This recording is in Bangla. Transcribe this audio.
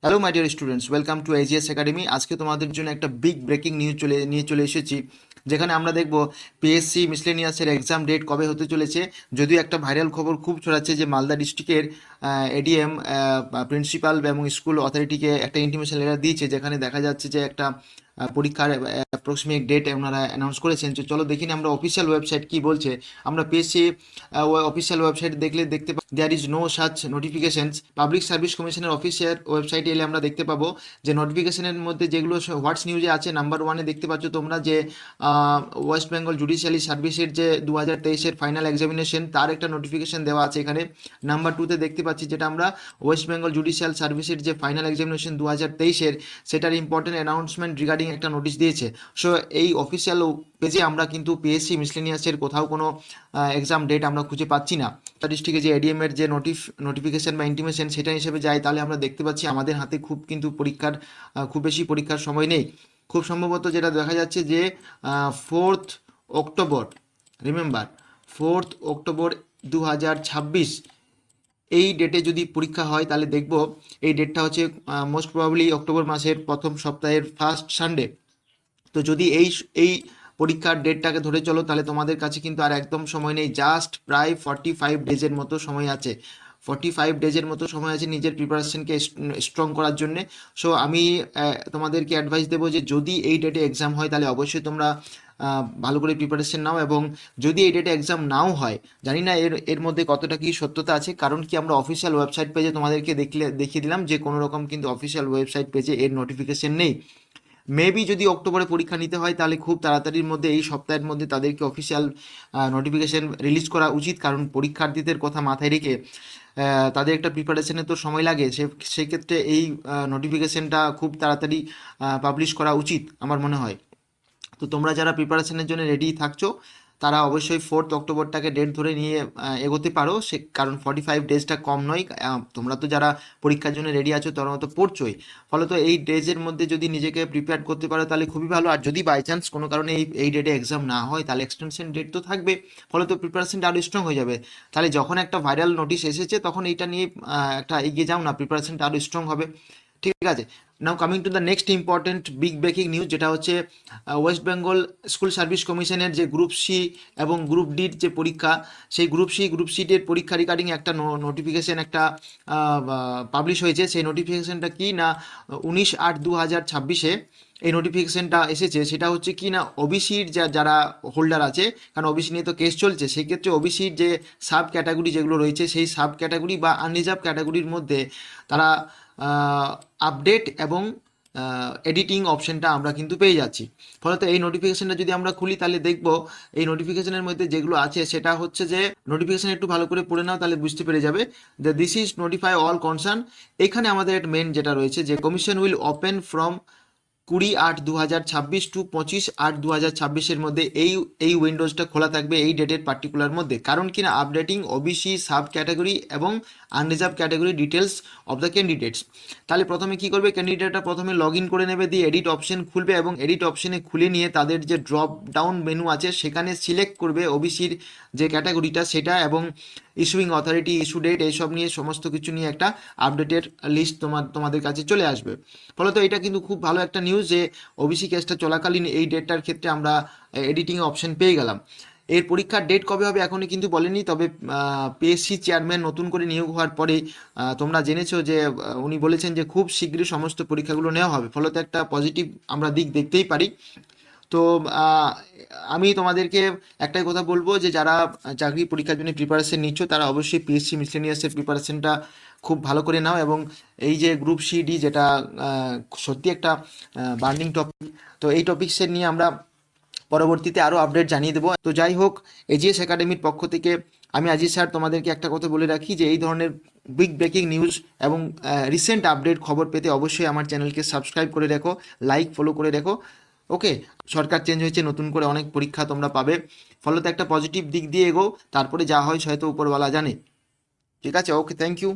Hello my dear students, welcome to AGS academy. আজকে তোমাদের জন্য একটা বিগ ব্রেকিং নিউজ নিয়ে চলে এসেছি, যেখানে আমরা দেখব পিএসসি মিসলেনিয়াসের এক্সাম ডেট কবে হতে চলেছে। যদিও একটা ভাইরাল খবর খুব ছড়াচ্ছে যে মালদা ডিস্ট্রিক্টের এডিএম প্রিন্সিপাল এবং স্কুল অথরিটিকে একটা ইন্টিমেশন লেটার দিয়েছে, যেখানে দেখা যাচ্ছে যে একটা পরীক্ষার অ্যাপ্রক্সিমেট ডেট ওনারা অ্যানাউন্স করেছেন। তো চলো দেখিনি আমরা অফিসিয়াল ওয়েবসাইট কি বলছে। আমরা পিএসসি অফিসিয়াল ওয়েবসাইট দেখতে পাবো there is no such notifications. Public service কমিশনের অফিসিয়াল ওয়েবসাইটে এলে আমরা দেখতে পাবো যে নোটিফিকেশনের মধ্যে যেগুলো হোয়াটস নিউজে আছে, নাম্বার ওয়ানে দেখতে পাচ্ছ তোমরা যে ওয়েস্ট বেঙ্গল জুডিশিয়ারি সার্ভিসের যে 2023-এর ফাইনাল এক্সামিনেশন, তার একটা নোটিফিকেশন দেওয়া আছে এখানে। নাম্বার টুতে দেখতে পাচ্ছি যেটা আমরা ওয়েস্ট বেঙ্গল জুডিশিয়াল সার্ভিসের যে ফাইনাল এক্সামিনেশন 2023-এর, সেটার ইম্পর্টেন্ট অ্যানাউন্সমেন্ট রিগার্ডিং একটা নোটিশ দিয়েছে। সো এই অফিসিয়াল পেজে আমরা কিন্তু পিএসসি মিসলেনিয়াসের কোথাও কোনো এক্সাম ডেট আমরা খুঁজে পাচ্ছি না। ডিস্ট্রিক্টে যে এডিএম এর যে নোটিফিকেশন বা ইন্টিমেশন সেটা হিসেবে যায়, তাহলে আমরা দেখতে পাচ্ছি আমাদের হাতে খুব বেশি পরীক্ষার সময় নেই। খুব সম্ভবত যেটা দেখা যাচ্ছে যে 4th October, remember 4th October 2026 এই ডেটে যদি পরীক্ষা হয়, তাহলে দেখব এই ডেটটা হচ্ছে মোস্ট প্রবাবলি অক্টোবর মাসের প্রথম সপ্তাহের ফার্স্ট সানডে। তো যদি এই পরীক্ষার ডেটটাকে ধরে চলো, তাহলে তোমাদের কাছে কিন্তু আর একদম সময় নেই। জাস্ট প্রায় 45 ডেজের মতো সময় আছে। 45 ডেজের মতো সময় আছে নিজের প্রিপারেশনকে স্ট্রং করার জন্যে। সো আমি তোমাদেরকে অ্যাডভাইস দেবো যে যদি এই ডেটে এক্সাম হয়, তাহলে অবশ্যই তোমরা ভালো করে প্রিপারেশন নাও। এবং যদি এই ডেটে এক্সাম নাও হয়, জানি না এর মধ্যে কতটা কি সত্যতা আছে, কারণ কি আমরা অফিসিয়াল ওয়েবসাইট পেজে তোমাদেরকে দেখিয়ে দিলাম যে কোনো রকম কিন্তু অফিসিয়াল ওয়েবসাইট পেজে এর নোটিফিকেশন নেই। মেবি যদি অক্টোবরে পরীক্ষা নিতে হয়, তাহলে খুব তাড়াতাড়ির মধ্যে এই সপ্তাহের মধ্যে তাদেরকে অফিসিয়াল নোটিফিকেশন রিলিজ করা উচিত, কারণ পরীক্ষার্থীদের কথা মাথায় রেখে তাদের একটা প্রিপারেশনে তো সময় লাগে। সেক্ষেত্রে এই নোটিফিকেশনটা খুব তাড়াতাড়ি পাবলিশ করা উচিত আমার মনে হয়। তো তোমরা যারা প্রিপারেশনের জন্য রেডি থাকছো, তারা অবশ্যই 4th অক্টোবরটাকে ডেট ধরে নিয়ে এগোতে পারো। কারণ 45 ডেজটা কম নয়। তোমরা তো যারা পরীক্ষার জন্য রেডি আছো তারা তো পড়ছোই। ফলত এই ডেজের মধ্যে যদি নিজেকে প্রিপেয়ার করতে পারো, তাহলে খুবই ভালো। আর যদি বাই চান্স কোনো কারণে এই ডেটে এক্সাম না হয়, তাহলে এক্সটেনশন ডেট তো থাকবে, ফলত প্রিপারেশনটা আরও স্ট্রং হয়ে যাবে। তাহলে যখন একটা ভাইরাল নোটিশ এসেছে, তখন এইটা নিয়ে একটা এগিয়ে যাও না, প্রিপারেশনটা আরও স্ট্রং হবে। ঠিক আছে, নাও coming to the next important big breaking news, যেটা হচ্ছে ওয়েস্ট বেঙ্গল স্কুল সার্ভিস কমিশনের যে গ্রুপ সি এবং গ্রুপ ডির যে পরীক্ষা, সেই গ্রুপ সিটের পরীক্ষা রিগার্ডিং একটা নোটিফিকেশন একটা পাবলিশ হয়েছে। সেই নোটিফিকেশনটা কি না, 19/8/2026-এ এই নোটিফিকেশনটা এসেছে। সেটা হচ্ছে কি না, ওবিসির যারা হোল্ডার আছে, কারণ ওবিসি নিয়ে তো কেস চলছে, সেক্ষেত্রে ওবিসির যে সাব ক্যাটাগরি যেগুলো রয়েছে, সেই সাব ক্যাটাগরি বা আনরিজার্ভ ক্যাটাগরির মধ্যে তারা আপডেট এবং এডিটিং অপশনটা আমরা কিন্তু পেয়ে যাচ্ছি। ফলত এই নোটিফিকেশনটা যদি আমরা খুলি, তাহলে দেখব এই নোটিফিকেশনের মধ্যে যেগুলো আছে, সেটা হচ্ছে যে নোটিফিকেশন একটু ভালো করে পড়ে নাও, তাহলে বুঝতে পেরে যাবে যে this is notify all concern. এখানে আমাদের মেন যেটা রয়েছে যে commission will open from 20/8/2026 to 25/8/2026-এর মধ্যে এই উইন্ডোজটা খোলা থাকবে এই ডেটের পার্টিকুলার মধ্যে। কারণ কিনা আপডেটিং ওবিসি সাব ক্যাটাগরি এবং unreserved category details of the candidates. তাহলে প্রথমে কি করবে, ক্যান্ডিডেটটা প্রথমে লগ ইন করে নেবে, দিয়ে এডিট অপশন খুলবে এবং এডিট অপশনে খুলে নিয়ে তাদের যে ড্রপ ডাউন মেনু আছে, সেখানে সিলেক্ট করবে ওবিসির যে ক্যাটাগরিটা সেটা, এবং ইস্যুইং অথরিটি, ইস্যু ডেট, এইসব নিয়ে সমস্ত কিছু নিয়ে একটা আপডেটের লিস্ট তোমাদের কাছে চলে আসবে। ফলত এটা কিন্তু খুব ভালো একটা নিউজ যে ওবিসি কেসটা চলাকালীন এই ডেটটার ক্ষেত্রে আমরা এডিটিং অপশন পেয়ে গেলাম। এর পরীক্ষার ডেট কবে হবে এখনই কিন্তু বলেনি, তবে পিএসসি চেয়ারম্যান নতুন করে নিয়োগ হওয়ার পরে তোমরা জেনেছো যে উনি বলেছেন যে খুব শীঘ্রই সমস্ত পরীক্ষাগুলো নেওয়া হবে। ফলত একটা পজিটিভ আমরা দিক দেখতেই পারি। তো আমি তোমাদেরকে একটাই কথা বলবো যে যারা চাকরি পরীক্ষার জন্য প্রিপারেশন নিচ্ছ, তারা অবশ্যই পিএসসি মিসলেনিয়াসের প্রিপারেশনটা খুব ভালো করে নাও। এবং এই যে গ্রুপ সি ডি, যেটা সত্যি একটা বার্নিং টপিক, তো এই টপিক্সের নিয়ে আমরা পরবর্তীতে আরও আপডেট জানিয়ে দেবো। তো যাই হোক, এজিএস একাডেমির পক্ষ থেকে আমি আজিজ স্যার তোমাদেরকে একটা কথা বলে রাখি যে এই ধরনের বিগ ব্রেকিং নিউজ এবং রিসেন্ট আপডেট খবর পেতে অবশ্যই আমার চ্যানেলকে সাবস্ক্রাইব করে রেখো, লাইক ফলো করে রেখো। ওকে, সরকার চেঞ্জ হয়েছে, নতুন করে অনেক পরীক্ষা তোমরা পাবে, ফলত একটা পজিটিভ দিক দিয়ে এগো, তারপরে যা হয় হয়তো উপরওয়ালা জানে। ঠিক আছে, ওকে, থ্যাংক ইউ।